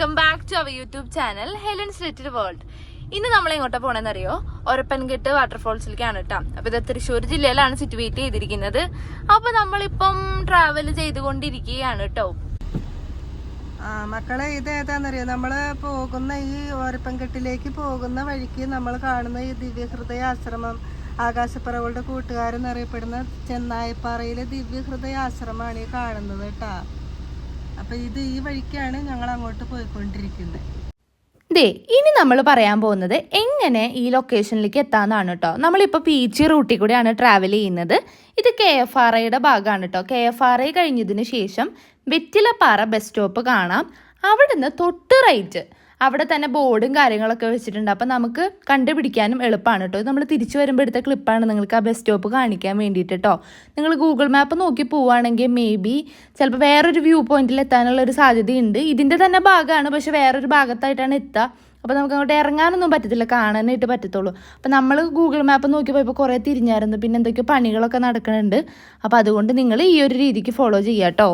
Welcome back to our YouTube channel Helen's little world. ഇന്ന് നമ്മൾ എങ്ങോട്ടാ പോണെന്നറിയോ? ഒരപ്പൻകെട്ട് വാട്ടർഫോൾസിലേക്കാണ് കേട്ടോ. അപ്പൊ ഇത് തൃശ്ശൂർ ജില്ലയിലാണ് സിറ്റുവേറ്റ് ചെയ്തിരിക്കുന്നത്. അപ്പൊ നമ്മളിപ്പം ട്രാവൽ ചെയ്തുകൊണ്ടിരിക്കുകയാണ് കേട്ടോ. മക്കളെ, ഇത് ഏതാന്നറിയോ? നമ്മള് പോകുന്ന ഈ ഓരപ്പൻകെട്ടിലേക്ക് പോകുന്ന വഴിക്ക് നമ്മൾ കാണുന്ന ഈ ദിവ്യഹൃദയ ആശ്രമം, ആകാശപ്പറകളുടെ കൂട്ടുകാരെന്നറിയപ്പെടുന്ന ചെന്നായപ്പാറയിലെ ദിവ്യഹൃദയ ആശ്രമമാണ് ഈ കാണുന്നത് കേട്ടാ. അപ്പൊ ഇത് ഈ വഴിക്കാണ് ഞങ്ങൾ അങ്ങോട്ട് പോയിക്കൊണ്ടിരിക്കുന്നത്. ഇനി നമ്മൾ പറയാൻ പോകുന്നത് എങ്ങനെ ഈ ലൊക്കേഷനിലേക്ക് എത്താന്നാണ് കേട്ടോ. നമ്മളിപ്പോൾ പീച്ചി റൂട്ടിൽ കൂടെയാണ് ട്രാവൽ ചെയ്യുന്നത്. ഇത് KFRAയുടെ ഭാഗമാണ് കേട്ടോ. KFRA കഴിഞ്ഞതിന് ശേഷം വെറ്റിലപ്പാറ ബസ് സ്റ്റോപ്പ് കാണാം. അവിടുന്ന് തൊട്ട് റൈറ്റ് അവിടെ തന്നെ ബോർഡും കാര്യങ്ങളൊക്കെ വെച്ചിട്ടുണ്ട്. അപ്പം നമുക്ക് കണ്ടുപിടിക്കാനും എളുപ്പമാണ് കേട്ടോ. നമ്മൾ തിരിച്ചു വരുമ്പോൾ എടുത്ത ക്ലിപ്പാണ് നിങ്ങൾക്ക് ആ ബസ് സ്റ്റോപ്പ് കാണിക്കാൻ വേണ്ടിയിട്ട് കേട്ടോ. നിങ്ങൾ ഗൂഗിൾ മാപ്പ് നോക്കി പോവുകയാണെങ്കിൽ മേ ബി ചിലപ്പോൾ വേറൊരു വ്യൂ പോയിന്റിൽ എത്താനുള്ള ഒരു സാധ്യതയുണ്ട്. ഇതിൻ്റെ തന്നെ ഭാഗമാണ്, പക്ഷെ വേറൊരു ഭാഗത്തായിട്ടാണ് എത്തുക. അപ്പോൾ നമുക്ക് അങ്ങോട്ട് ഇറങ്ങാനൊന്നും പറ്റത്തില്ല, കാണാനായിട്ട് പറ്റത്തുള്ളൂ. അപ്പോൾ നമ്മൾ ഗൂഗിൾ മാപ്പ് നോക്കി പോയപ്പോൾ കുറേ തിരിഞ്ഞായിരുന്നു. പിന്നെ എന്തൊക്കെയോ പണികളൊക്കെ നടക്കുന്നുണ്ട്. അപ്പോൾ അതുകൊണ്ട് നിങ്ങൾ ഈ ഒരു രീതിക്ക് ഫോളോ ചെയ്യുക കേട്ടോ.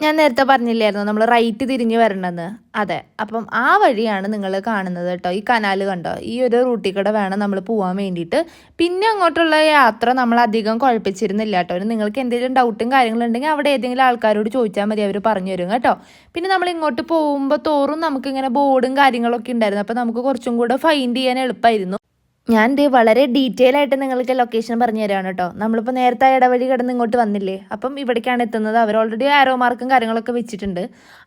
ഞാൻ നേരത്തെ പറഞ്ഞില്ലായിരുന്നു നമ്മൾ റൈറ്റ് തിരിഞ്ഞ് വരണമെന്ന്. അതെ, അപ്പം ആ വഴിയാണ് നിങ്ങൾ കാണുന്നത് കേട്ടോ. ഈ കനാൽ കണ്ടോ? ഈ ഒരു റൂട്ടിൽ കൂടെ വേണം നമ്മൾ പോകാൻ വേണ്ടിയിട്ട്. പിന്നെ അങ്ങോട്ടുള്ള യാത്ര നമ്മൾ അധികം കുഴപ്പിച്ചിരുന്നില്ല കേട്ടോ. നിങ്ങൾക്ക് എന്തെങ്കിലും ഡൗട്ടും കാര്യങ്ങളുണ്ടെങ്കിൽ അവിടെ ഏതെങ്കിലും ആൾക്കാരോട് ചോദിച്ചാൽ മതി, അവർ പറഞ്ഞു തരും കേട്ടോ. പിന്നെ നമ്മൾ ഇങ്ങോട്ട് പോകുമ്പോൾ തോറും നമുക്കിങ്ങനെ ബോർഡും കാര്യങ്ങളൊക്കെ ഉണ്ടായിരുന്നു. അപ്പോൾ നമുക്ക് കുറച്ചും കൂടെ ഫൈൻഡ് ചെയ്യാൻ എളുപ്പമായിരുന്നു. ഞാൻ വളരെ ഡീറ്റെയിൽ ആയിട്ട് നിങ്ങൾക്ക് ലൊക്കേഷൻ പറഞ്ഞു തരാണ് കേട്ടോ. നമ്മളിപ്പോൾ നേരത്തെ ഇടവഴി കിടന്ന് ഇങ്ങോട്ട് വന്നില്ലേ, അപ്പം ഇവിടേക്കാണ് എത്തുന്നത്. അവർ ഓൾറെഡി ആരോ മാർക്കും കാര്യങ്ങളൊക്കെ വെച്ചിട്ടുണ്ട്.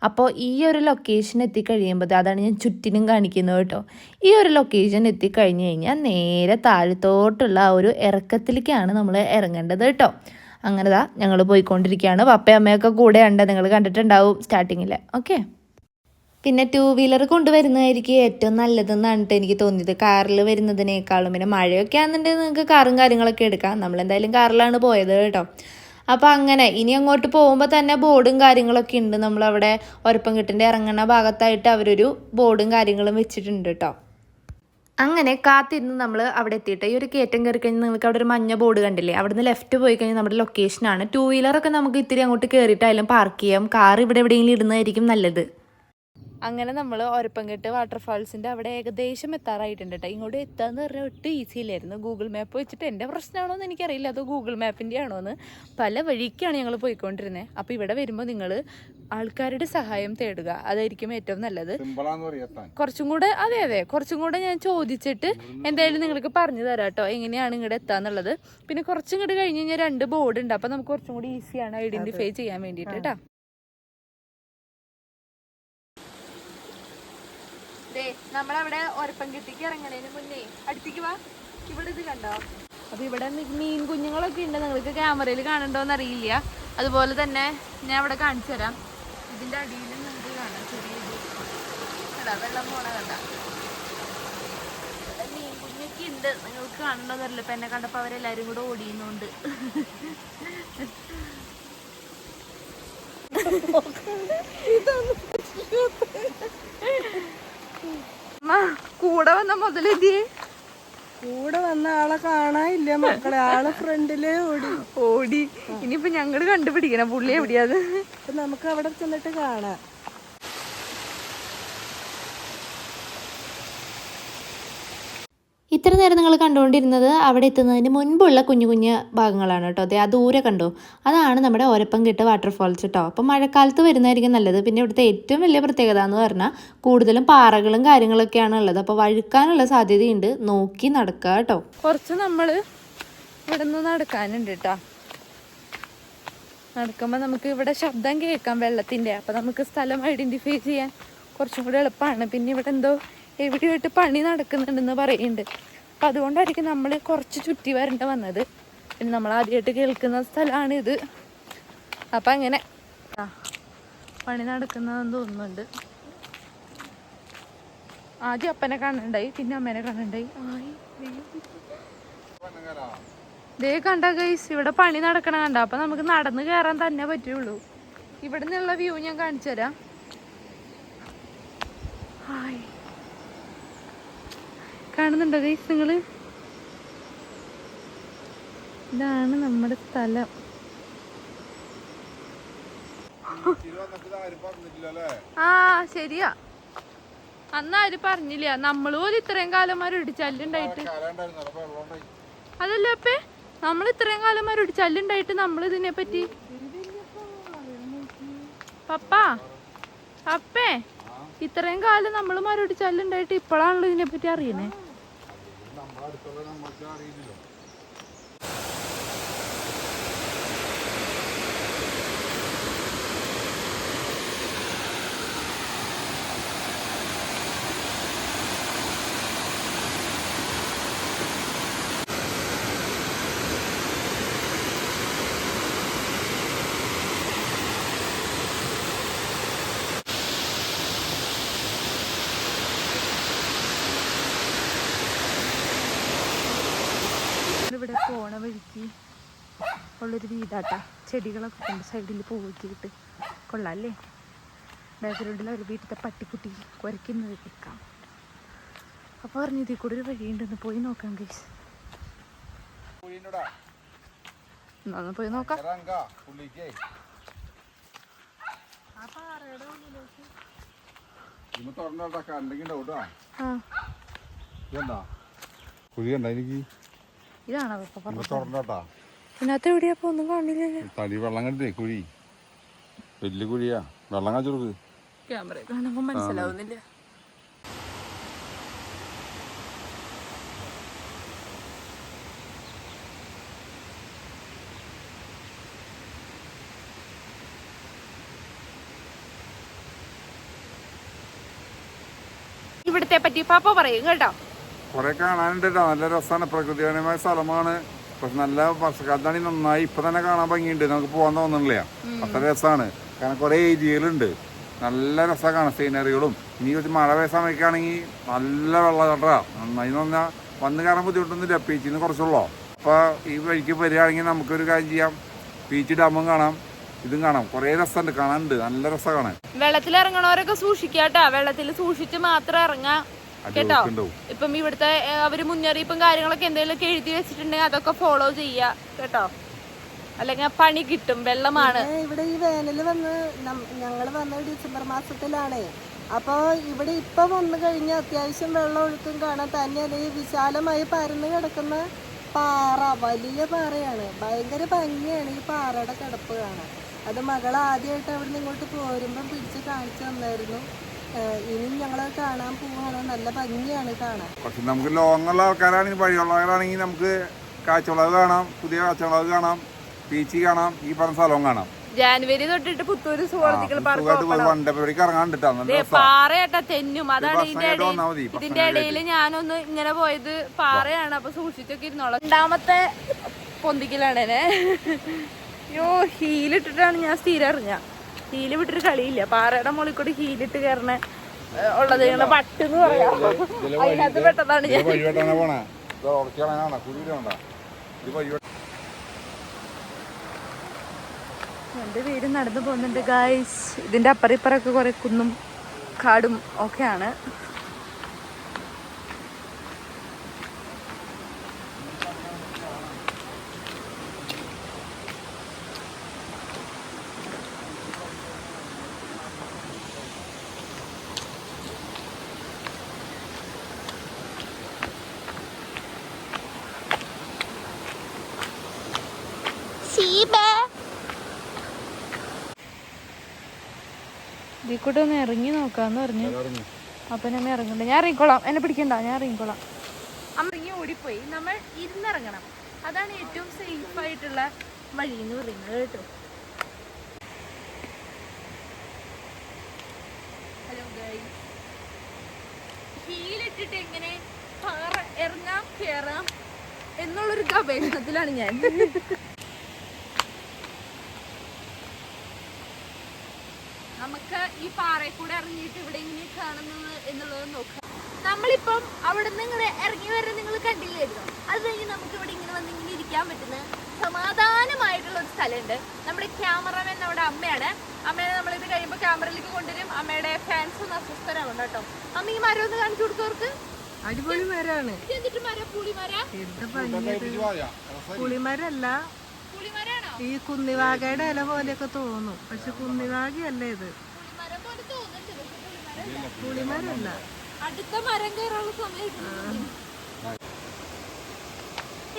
അപ്പോൾ ഈ ഒരു ലൊക്കേഷൻ എത്തിക്കഴിയുമ്പോൾ, അതാണ് ഞാൻ ചുറ്റിനും കാണിക്കുന്നത് കേട്ടോ. ഈ ഒരു ലൊക്കേഷൻ എത്തിക്കഴിഞ്ഞ് കഴിഞ്ഞാൽ നേരെ താഴത്തോട്ടുള്ള ആ ഒരു ഇറക്കത്തിലേക്കാണ് നമ്മൾ ഇറങ്ങേണ്ടത് കേട്ടോ. അങ്ങനെതാ ഞങ്ങൾ പോയിക്കൊണ്ടിരിക്കുകയാണ്. പപ്പയും അമ്മയൊക്കെ കൂടെ ഉണ്ട്, നിങ്ങൾ കണ്ടിട്ടുണ്ടാവും സ്റ്റാർട്ടിങ്ങിൽ. ഓക്കെ, പിന്നെ 2 വീലർ കൊണ്ടുവരുന്നതായിരിക്കും ഏറ്റവും നല്ലതെന്നാണ് എനിക്ക് തോന്നിയത്, കാറിൽ വരുന്നതിനേക്കാളും. പിന്നെ മഴയൊക്കെ ആണെന്നുണ്ടെങ്കിൽ നിങ്ങൾക്ക് കാറും കാര്യങ്ങളൊക്കെ എടുക്കാം. നമ്മളെന്തായാലും കാറിലാണ് പോയത് കേട്ടോ. അപ്പോൾ അങ്ങനെ ഇനി അങ്ങോട്ട് പോകുമ്പോൾ തന്നെ ബോർഡും കാര്യങ്ങളൊക്കെ ഉണ്ട്. നമ്മളവിടെ ഒരപ്പൻകെട്ടിൻ്റെ ഇറങ്ങുന്ന ഭാഗത്തായിട്ട് അവരൊരു ബോർഡും കാര്യങ്ങളും വെച്ചിട്ടുണ്ട് കേട്ടോ. അങ്ങനെ കാത്തിരുന്ന് നമ്മൾ അവിടെ എത്തിയിട്ട് ഈ ഒരു കയറ്റം കയറി കഴിഞ്ഞാൽ നിങ്ങൾക്ക് അവിടെ ഒരു മഞ്ഞ ബോർഡ് കണ്ടില്ലേ, അവിടെ നിന്ന് ലെഫ്റ്റ് പോയി കഴിഞ്ഞാൽ നമ്മുടെ ലൊക്കേഷനാണ്. 2 വീലറൊക്കെ നമുക്ക് ഇത്തിരി അങ്ങോട്ട് കയറിയിട്ടായാലും പാർക്ക് ചെയ്യാം. കാർ ഇവിടെ എവിടെയെങ്കിലും ഇടുന്നതായിരിക്കും നല്ലത്. അങ്ങനെ നമ്മൾ ഒരപ്പൻകെട്ട് വാട്ടർഫാൾസിൻ്റെ അവിടെ ഏകദേശം എത്താറായിട്ടുണ്ട് കേട്ടോ. ഇങ്ങോട്ട് എത്താന്ന് പറഞ്ഞാൽ ഒട്ടും ഈസി ഇല്ലായിരുന്നു. ഗൂഗിൾ മാപ്പ് വെച്ചിട്ട് എൻ്റെ പ്രശ്നമാണോ എന്ന് എനിക്കറിയില്ല, അതോ ഗൂഗിൾ മാപ്പിൻ്റെ ആണോ എന്ന്. പല വഴിക്കാണ് ഞങ്ങൾ പോയിക്കൊണ്ടിരുന്നത്. അപ്പോൾ ഇവിടെ വരുമ്പോൾ നിങ്ങൾ ആൾക്കാരുടെ സഹായം തേടുക, അതായിരിക്കും ഏറ്റവും നല്ലത്. കുറച്ചും കൂടെ കുറച്ചും കൂടെ ഞാൻ ചോദിച്ചിട്ട് എന്തായാലും നിങ്ങൾക്ക് പറഞ്ഞു തരാം കേട്ടോ എങ്ങനെയാണ് ഇങ്ങോട്ട് എത്താന്നുള്ളത്. പിന്നെ കുറച്ചും ഇങ്ങോട്ട് കഴിഞ്ഞ് കഴിഞ്ഞാൽ 2 ബോർഡ് ഉണ്ട്. അപ്പോൾ നമുക്ക് കുറച്ചും കൂടി ഈസിയാണ് ഐഡൻറ്റിഫൈ ചെയ്യാൻ വേണ്ടിയിട്ട് കേട്ടോ. നമ്മളവിടെ ഒരപ്പൻകെട്ടിക്ക് ഇറങ്ങണതിന് മുന്നേ അടുത്തേക്ക് വാ. ഇവിടെ ഇത് കണ്ടോ? അപ്പൊ ഇവിടെ മീൻ കുഞ്ഞുങ്ങളൊക്കെ ഉണ്ട്. നിങ്ങൾക്ക് ക്യാമറയിൽ കാണണ്ടോന്ന് അറിയില്ല. അതുപോലെ തന്നെ ഞാൻ ഇവിടെ കാണിച്ചു തരാം. ഇതിന്റെ അടിയിൽ നിങ്ങൾക്ക് കാണാം ചെറിയത് കണ്ടാ, വെള്ളം പോണ കണ്ട മീൻ കുഞ്ഞൊക്കെ ഉണ്ട്. നിങ്ങൾക്ക് കാണണ്ടോന്നറിയില്ല. ഇപ്പൊ എന്നെ കണ്ടപ്പോ അവരെല്ലാരും കൂടെ ഓടിയുന്നുണ്ട്. കൂടെ വന്ന മുതലെത്തിയേ, കൂടെ വന്ന ആളെ കാണാനില്ല മക്കളെ. ആളെ ഫ്രണ്ടിലേ ഓടി. ഇനിയിപ്പോ ഞങ്ങള് കണ്ടുപിടിക്കണം പുള്ളി എവിടെയാത്. നമുക്ക് അവിടെ ചെന്നിട്ട് കാണാം. ഇത്ര നേരം നിങ്ങൾ കണ്ടുകൊണ്ടിരുന്നത് അവിടെ എത്തുന്നതിന് മുൻപുള്ള കുഞ്ഞു കുഞ്ഞു ഭാഗങ്ങളാണ് കേട്ടോ. അതെ, ആ ദൂരെ കണ്ടോ, അതാണ് നമ്മുടെ ഒരപ്പൻകെട്ട് വാട്ടർഫാൾസ് കേട്ടോ. അപ്പം മഴക്കാലത്ത് വരുന്നതായിരിക്കും നല്ലത്. പിന്നെ ഇവിടുത്തെ ഏറ്റവും വലിയ പ്രത്യേകത എന്ന് പറഞ്ഞാൽ കൂടുതലും പാറകളും കാര്യങ്ങളൊക്കെയാണ് ഉള്ളത്. അപ്പോൾ വഴുക്കാനുള്ള സാധ്യതയുണ്ട്, നോക്കി നടക്കുക കേട്ടോ. കുറച്ച് നമ്മൾ ഇവിടെ നിന്ന് നടക്കാനുണ്ട് കേട്ടോ. നടക്കുമ്പോൾ നമുക്ക് ഇവിടെ ശബ്ദം കേൾക്കാം വെള്ളത്തിൻ്റെ. അപ്പം നമുക്ക് സ്ഥലം ഐഡൻറ്റിഫൈ ചെയ്യാൻ കുറച്ചും കൂടി എളുപ്പമാണ്. പിന്നെ ഇവിടെ എന്തോ എവിടെയായിട്ട് പണി നടക്കുന്നുണ്ടെന്ന് പറയുന്നുണ്ട്. അപ്പം അതുകൊണ്ടായിരിക്കും നമ്മൾ കുറച്ച് ചുറ്റി വരേണ്ട വന്നത്. പിന്നെ നമ്മൾ ആദ്യമായിട്ട് കേൾക്കുന്ന സ്ഥലമാണിത്. അപ്പം അങ്ങനെ പണി നടക്കുന്നതെന്ന് തോന്നുന്നുണ്ട്. ആദ്യം അപ്പനെ കാണണ്ടായി, പിന്നെ അമ്മേനെ കാണണ്ടായി. ദേ കണ്ട ഗൈസ്, ഇവിടെ പണി നടക്കണ കണ്ട. അപ്പം നമുക്ക് നടന്ന് കയറാൻ തന്നെ പറ്റുള്ളൂ. ഇവിടെ നിന്നുള്ള വ്യൂ ഞാൻ കാണിച്ചു തരാം. ഹായ്, കാണുന്നുണ്ടോ ഗൈസ് നിങ്ങൾ? ഇതാണ് നമ്മുടെ സ്ഥലം. ആ ശരിയാ, അന്ന് ആര് പറഞ്ഞില്ല, നമ്മള് പോലും ഇത്രയും കാലം മരടിച്ചല്ലുണ്ടായിട്ട്. അതല്ല അപ്പേ, നമ്മൾ ഇത്രയും കാലം മരടിച്ചല്ലുണ്ടായിട്ട് നമ്മൾ ഇതിനെ പറ്റി പപ്പാ അപ്പേ ഇത്രയും കാലം നമ്മൾ മരടിച്ചല്ലുണ്ടായിട്ട് ഇപ്പോഴാണല്ലോ ഇതിനെ പറ്റി അറിയണേ. ഇവിടെ പോണ വഴിക്ക് ഉള്ളൊരു വീടാട്ടാ, ചെടികളൊക്കെ കൊണ്ട് സൈഡിൽ പോയിട്ട് കൊള്ളാല്ലേ. ബാക്ക്ഗ്രൗണ്ടിൽ ഒരു വീട്ടിലത്തെ പട്ടിക്കുട്ടി കുരയ്ക്കുന്നത് കേൾക്കാം. അപ്പോൾ പറഞ്ഞു ഇതിൽ കൂടെ ഒരു വഴിയുണ്ടെന്ന് പോയി നോക്കാം ഗൈസ്. എന്നാ പോയി നോക്കാം. ഇതാണോ ഇതിനകത്ത് എവിടെയാ ഒന്നും കാണില്ലല്ലോ. തടി വെള്ളം കണ്ടില്ലേ, കുഴി വലിയ കുഴിയാ, വെള്ളം കാണിച്ചു കൊടുക്ക്. ക്യാമറ കാണുമ്പോ മനസ്സിലാവുന്നില്ല. ഇവിടത്തെ പറ്റി പാപ്പ പറയും കേട്ടോ. കുറെ കാണാനുണ്ട്, നല്ല രസമാണ്, പ്രകൃതിപരമായ സ്ഥലമാണ്. പക്ഷെ നല്ല വർഷക്കാലത്താണ് നന്നായി, ഇപ്പൊ തന്നെ കാണാൻ ഭംഗിയുണ്ട്, നമുക്ക് പോകാൻ തോന്നുന്നില്ല. അത്ര രസമാണ്, കാരണം കുറെ ഏരിയകളുണ്ട്, നല്ല രസമാണ് കാണാൻ സീനറികളും. ഇനി ഒരു മഴ പെയ്യ സമയത്താണെങ്കിൽ നല്ല വെള്ളച്ചാട്ടാ, നന്നായി പറഞ്ഞാൽ വന്ന് കയറാൻ ബുദ്ധിമുട്ടൊന്നുമില്ല. ബീച്ചിൽ നിന്ന് കുറച്ചുള്ളൂ. അപ്പൊ ഈ വഴിക്ക് വരികയാണെങ്കിൽ നമുക്കൊരു കാര്യം ചെയ്യാം, ബീച്ച് ഡാമും കാണാം, ഇതും കാണാം. കുറെ രസമുണ്ട്, കാണാനുണ്ട്, നല്ല രസം കാണാൻ. വെള്ളത്തിൽ ഇറങ്ങണവരൊക്കെ സൂക്ഷിക്കാട്ടാ, വെള്ളത്തിൽ സൂക്ഷിച്ച് മാത്രം ഇറങ്ങാം കേട്ടോ. ഇപ്പം ഇവിടുത്തെ അവര് മുന്നറിയിപ്പും കാര്യങ്ങളൊക്കെ എന്തെങ്കിലും എഴുതി വെച്ചിട്ടുണ്ടെങ്കിൽ അതൊക്കെ ഫോളോ ചെയ്യാ കേട്ടോ, അല്ലെങ്കിൽ പണി കിട്ടും. വെള്ളമാണ് ഇവിടെ. ഈ വേനല് വന്ന് ഞങ്ങള് വന്ന ഡിസംബർ മാസത്തിലാണ്. അപ്പൊ ഇവിടെ ഇപ്പൊ വന്നു കഴിഞ്ഞാൽ അത്യാവശ്യം വെള്ളം ഒഴുക്കും കാണാൻ. തന്നെയല്ല ഈ വിശാലമായി പരന്ന് കിടക്കുന്ന പാറ, വലിയ പാറയാണ്, ഭയങ്കര ഭംഗിയാണ് ഈ പാറയുടെ കിടപ്പ് കാണാൻ. അത് മകൾ ആദ്യമായിട്ട് അവിടെ നിന്ന് ഇങ്ങോട്ട് പോരുമ്പം പിടിച്ച് കാണിച്ചു തന്നായിരുന്നു. ഇനിയും ഞങ്ങൾ കാണാൻ പോവാണ്, നല്ല ഭംഗിയാണ് കാണാൻ. പക്ഷെ നമുക്ക് ലോങ്ങുള്ള ആൾക്കാരാണെങ്കിൽ, വഴിയുള്ളവരാണെങ്കിൽ നമുക്ക് കാഴ്ചവളവ് കാണാം, പുതിയ കാഴ്ചവളവ് കാണാം, ബീച്ച് കാണാം, ഈ പറഞ്ഞ സ്ഥലവും കാണാം. ജാനുവരി തൊട്ടിട്ട് പുത്തൂര് സുഹൃത്തുക്കൾ പാറയാട്ടാ തെന്നും. അതാണ് ഇതിന്റെ ഇടയിൽ ഞാനൊന്ന് ഇങ്ങനെ പോയത് പാറയാണ്. അപ്പൊ സൂക്ഷിച്ചൊക്കെ ഇരുന്നോളാം. രണ്ടാമത്തെ പൊന്തിക്കലാണ്. യോ ഹീലിട്ടിട്ടാണ് ഞാൻ സ്ഥിരം അറിഞ്ഞ. ഹീല് വിട്ടിട്ട് കളിയില്ല. പാറയുടെ മുകളിൽ കൂടി ഹീലിട്ട് കയറണ ഉള്ളത് ഞങ്ങളുടെ പട്ടെന്ന് പറയാം. അതിനകത്ത് പെട്ടതാണ് ഞാൻ. എൻ്റെ വീട് നടന്നു പോകുന്നുണ്ട് ഗായ്സ്. ഇതിൻ്റെ അപ്പുറം ഇപ്പുറമൊക്കെ കുറെ കുന്നും കാടും ഒക്കെയാണ്. ഇതിക്കൂടെ ഒന്ന് ഇറങ്ങി നോക്കാന്ന് പറഞ്ഞു. അപ്പൊ ഞാൻ ഇറങ്ങണ്ട, ഞാൻ ഇറങ്ങിക്കോളാം, എന്നെ പിടിക്കണ്ട, ഞാൻ ഇറങ്ങിക്കോളാം. അമ്മ ഇറങ്ങി ഓടിപ്പോയി. നമ്മൾ ഇരുന്നിറങ്ങണം, അതാണ് ഏറ്റവും സേഫ് ആയിട്ടുള്ള വഴി എന്ന് പറയുന്നത് കേട്ടോ. ഹലോ ഗൈസ്, ഹീലിട്ടിട്ട് എങ്ങനെ പാറ ഇറങ്ങാം കയറാം എന്നുള്ളൊരു ഗവേഷണത്തിലാണ് ഞാൻ. നമുക്ക് ഈ പാറയിൽ കൂടെ ഇറങ്ങിയിട്ട് ഇവിടെ ഇങ്ങനെ കാണുന്നത് എന്നുള്ളത് നോക്കാം. നമ്മളിപ്പം അവിടെ നിന്ന് ഇങ്ങനെ ഇറങ്ങി വരെ നിങ്ങൾ കണ്ടില്ലായിരുന്നു. അത് കഴിഞ്ഞ് നമുക്ക് ഇവിടെ ഇങ്ങനെ വന്ന് ഇങ്ങനെ ഇരിക്കാൻ പറ്റുന്ന സമാധാനമായിട്ടുള്ള ഒരു സ്ഥലമുണ്ട്. നമ്മുടെ ക്യാമറമാൻ നമ്മുടെ അമ്മയാണ്. അമ്മേനെ നമ്മളിത് കഴിയുമ്പോൾ ക്യാമറയിലേക്ക് കൊണ്ടുവരും. അമ്മയുടെ ഫാൻസ് ഒന്ന് അസ്വസ്ഥരാകും കേട്ടോ. അമ്മ ഈ മരം ഒന്ന് കാണിച്ചു കൊടുത്തവർക്ക്. അടിപൊളി മരമാണ്. എന്നിട്ട് മരം പുളിമര, പുളിമരല്ല, ഈ കുന്നിവാകയുടെ ഇല പോലെയൊക്കെ തോന്നും, പക്ഷെ കുന്നിവാകയല്ല ഇത്, പുളിമരല്ല. അടുത്ത മരം കയറാനുള്ള സമയം.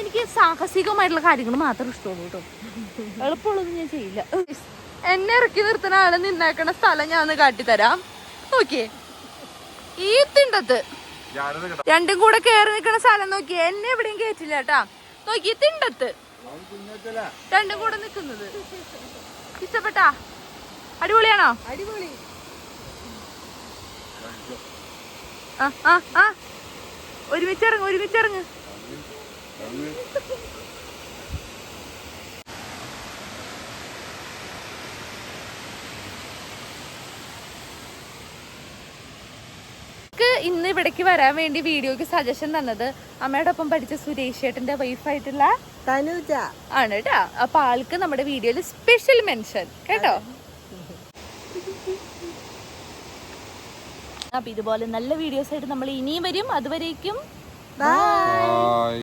എനിക്ക് സാഹസികമായിട്ടുള്ള കാര്യങ്ങൾ മാത്രം ഇഷ്ടമുള്ളൂ കേട്ടോ. എളുപ്പമുള്ളതൊന്നും ഞാൻ ചെയ്യില്ല. എന്നെ ഇറക്കി നിർത്തുന്ന ആള് നിന്നേക്കണ സ്ഥലം ഞാൻ ഒന്ന് കാട്ടിത്തരാം. നോക്കിയേ, ഈ തിണ്ടത്ത് രണ്ടും കൂടെ കയറി നിൽക്കണ സ്ഥലം നോക്കിയേ. എന്നെ എവിടെയും കയറ്റില്ല കേട്ടാ. നോക്കിയേ, തിണ്ടത്ത് രണ്ടും കൂടെ നിക്കുന്നത് ഇഷ്ടപ്പെട്ടാ? അടിപൊളിയാണോ? അടിപൊളി. ഒരുമിച്ചിറങ്ങ്. ഇന്ന് ഇവിടേക്ക് വരാൻ വേണ്ടി വീഡിയോക്ക് സജഷൻ തന്നത് അമ്മയുടെ ഒപ്പം പഠിച്ച സുരേഷ് ഏട്ടന്റെ വൈഫായിട്ടുള്ള തനുജ ആണ് കേട്ടോ. അപ്പൊ ആൾക്ക് നമ്മുടെ വീഡിയോയിൽ സ്പെഷ്യൽ മെൻഷൻ കേട്ടോ. അപ്പൊ ഇതുപോലെ നല്ല വീഡിയോസ് ആയിട്ട് നമ്മൾ ഇനിയും വരും. അതുവരേക്കും ബൈ.